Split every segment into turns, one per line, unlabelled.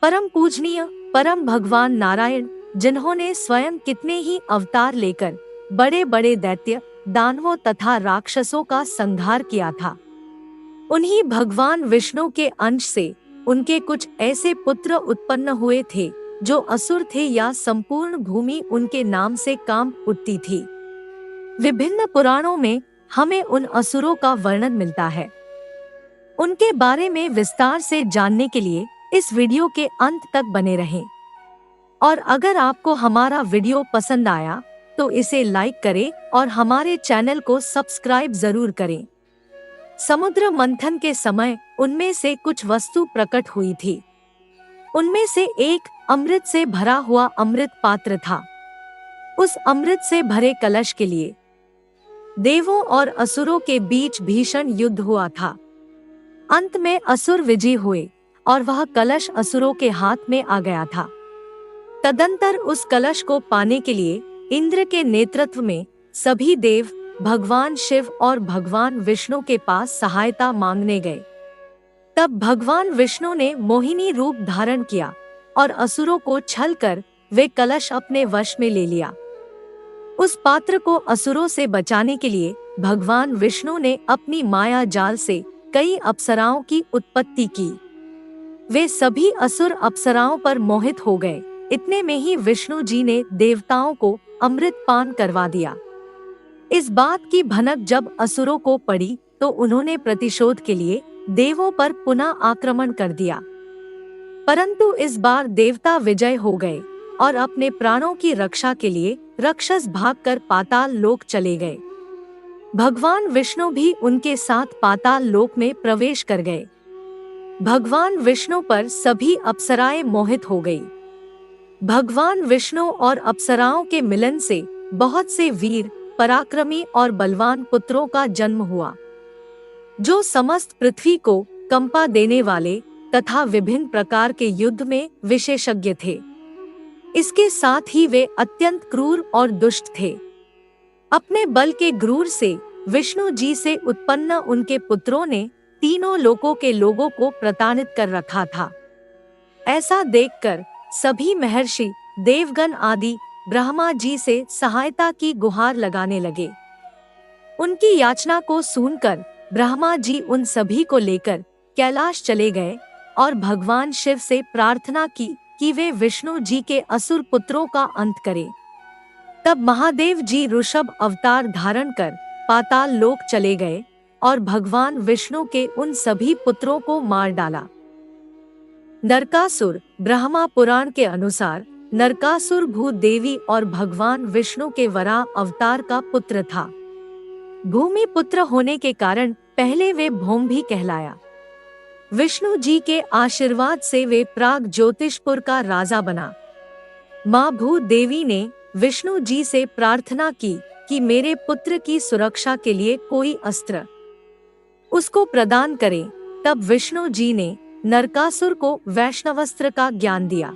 परम पूजनीय परम भगवान नारायण, जिन्होंने स्वयं कितने ही अवतार लेकर बड़े बड़े दैत्य, दानवों तथा राक्षसों का संहार किया था, उन्हीं भगवान विष्णु के अंश से उनके कुछ ऐसे पुत्र उत्पन्न हुए थे जो असुर थे, या संपूर्ण भूमि उनके नाम से कांप उठती थी। विभिन्न पुराणों में हमें उन असुरों का वर्णन मिलता है। उनके बारे में विस्तार से जानने के लिए इस वीडियो के अंत तक बने रहें। और अगर आपको हमारा वीडियो पसंद आया तो इसे लाइक करें और हमारे चैनल को सब्सक्राइब जरूर करें। समुद्र मंथन के समय उनमें से कुछ वस्तु प्रकट हुई थी। उनमें से एक अमृत से भरा हुआ अमृत पात्र था। उस अमृत से भरे कलश के लिए देवों और असुरों के बीच भीषण युद्ध हुआ था। अंत में असुर विजयी हुए और वह कलश असुरों के हाथ में आ गया था। तदंतर उस कलश को पाने के लिए इंद्र के नेतृत्व में सभी देव भगवान शिव और भगवान विष्णु के पास सहायता मांगने गए। तब भगवान विष्णु ने मोहिनी रूप धारण किया और असुरों को छल कर वे कलश अपने वश में ले लिया। उस पात्र को असुरों से बचाने के लिए भगवान विष्णु ने अपनी माया जाल से कई अप्सराओं की उत्पत्ति की। वे सभी असुर अप्सराओं पर मोहित हो गए। इतने में ही विष्णु जी ने देवताओं को अमृत पान करवा दिया। इस बात की भनक जब असुरों को पड़ी तो उन्होंने प्रतिशोध के लिए देवों पर पुनः आक्रमण कर दिया, परंतु इस बार देवता विजय हो गए और अपने प्राणों की रक्षा के लिए राक्षस भागकर पाताल लोक चले गए। भगवान विष्णु भी उनके साथ पाताल लोक में प्रवेश कर गए। भगवान विष्णु पर सभी अप्सराएं मोहित हो गई। भगवान विष्णु और अप्सराओं के मिलन से बहुत से वीर, पराक्रमी और बलवान पुत्रों का जन्म हुआ, जो समस्त पृथ्वी को कंपा देने वाले तथा विभिन्न प्रकार के युद्ध में विशेषज्ञ थे। इसके साथ ही वे अत्यंत क्रूर और दुष्ट थे। अपने बल के गुरूर से विष्णु जी से उत्पन्न उनके पुत्रों ने तीनों लोकों के लोगों को प्रताड़ित कर रखा था। ऐसा देखकर सभी महर्षि, देवगण आदि ब्रह्मा जी से सहायता की गुहार लगाने लगे। उनकी याचना को सुनकर ब्रह्मा जी उन सभी को लेकर कैलाश चले गए और भगवान शिव से प्रार्थना की कि वे विष्णु जी के असुर पुत्रों का अंत करें। तब महादेव जी ऋषभ अवतार धारण कर पाताल लोक चले गए और भगवान विष्णु के उन सभी पुत्रों को मार डाला। नरकासुर ब्रह्मा पुराण के अनुसार नरकासुर भूदेवी और भगवान विष्णु के वराह अवतार का पुत्र था। भूमि पुत्र होने के कारण पहले वे भौम भी कहलाया। विष्णु जी के आशीर्वाद से वे प्राग ज्योतिषपुर का राजा बना। माँ भूदेवी ने विष्णु जी से प्रार्थना की कि मेरे पुत्र की सुरक्षा के लिए कोई अस्त्र उसको प्रदान करें। तब विष्णु जी ने नरकासुर को वैष्णवस्त्र का ज्ञान दिया।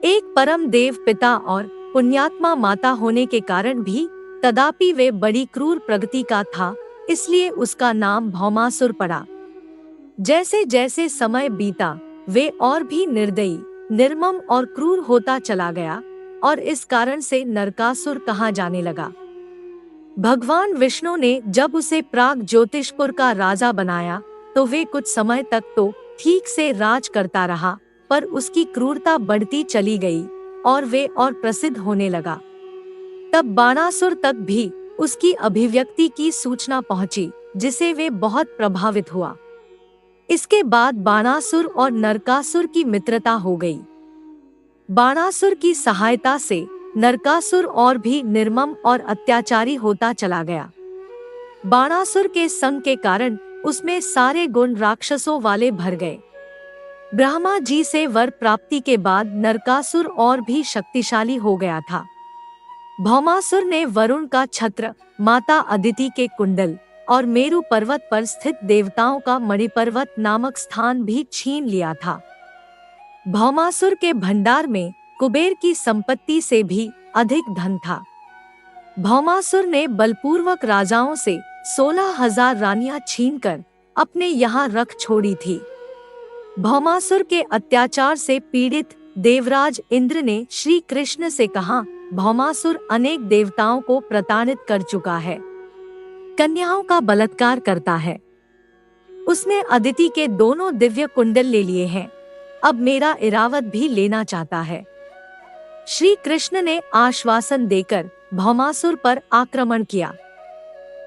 एक परम देव पिता और पुण्यात्मा माता होने के कारण भी तदापि वे बड़ी क्रूर प्रकृति का था, इसलिए उसका नाम भौमासुर पड़ा। जैसे जैसे समय बीता वे और भी निर्दयी, निर्मम और क्रूर होता चला गया और इस कारण से नरकासुर कहा जाने लगा। भगवान विष्णु ने जब उसे प्राग ज्योतिषपुर का राजा बनाया तो वे कुछ समय तक तो ठीक से राज करता रहा, पर उसकी क्रूरता बढ़ती चली गई और वे और प्रसिद्ध होने लगा। तब बाणासुर तक भी उसकी अभिव्यक्ति की सूचना पहुंची, जिसे वे बहुत प्रभावित हुआ। इसके बाद बाणासुर और नरकासुर की मित्रता हो गई। बाणासुर की सहायता से नरकासुर और भी निर्मम और अत्याचारी होता चला गया। बाणासुर के संग के कारण उसमें सारे गुण राक्षसों वाले भर गए। ब्रह्मा जी से वर प्राप्ति के बाद नरकासुर और भी शक्तिशाली हो गया था। भौमासुर ने वरुण का छत्र, माता अदिति के कुंडल और मेरु पर्वत पर स्थित देवताओं का मणिपर्वत नामक स्थान भी छीन लिया था। भौमासुर के भंडार में कुबेर की संपत्ति से भी अधिक धन था। भौमासुर ने बलपूर्वक राजाओं से 16,000 रानियां छीनकर अपने यहाँ रख छोड़ी थी। भौमासुर के अत्याचार से पीड़ित देवराज इंद्र ने श्री कृष्ण से कहा, भौमासुर अनेक देवताओं को प्रताड़ित कर चुका है, कन्याओं का बलात्कार करता है। उसने अदिति के दोनों दिव्य कुंडल ले लिए हैं, अब मेरा इरावत भी लेना चाहता है। श्री कृष्ण ने आश्वासन देकर भौमासुर पर आक्रमण किया।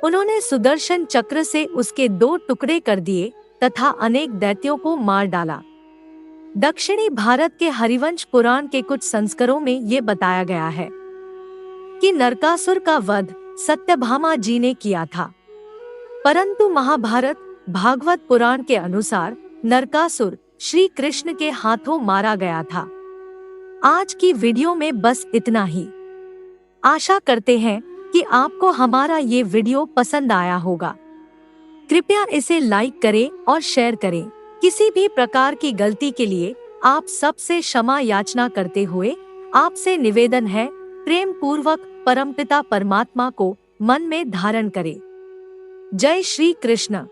उन्होंने सुदर्शन चक्र से उसके 2 टुकड़े कर दिए तथा अनेक दैत्यों को मार डाला। दक्षिणी भारत के हरिवंश पुराण के कुछ संस्करों में ये बताया गया है कि नरकासुर का वध सत्यभामा जी ने किया था, परंतु महाभारत भागवत पुराण के अनुसार नरकासुर श्री कृष्ण के हाथों मारा गया था। आज की वीडियो में बस इतना ही। आशा करते हैं कि आपको हमारा ये वीडियो पसंद आया होगा। कृपया इसे लाइक करें और शेयर करें। किसी भी प्रकार की गलती के लिए आप सबसे क्षमा याचना करते हुए आपसे निवेदन है, प्रेम पूर्वक परमपिता परमात्मा को मन में धारण करें। जय श्री कृष्ण।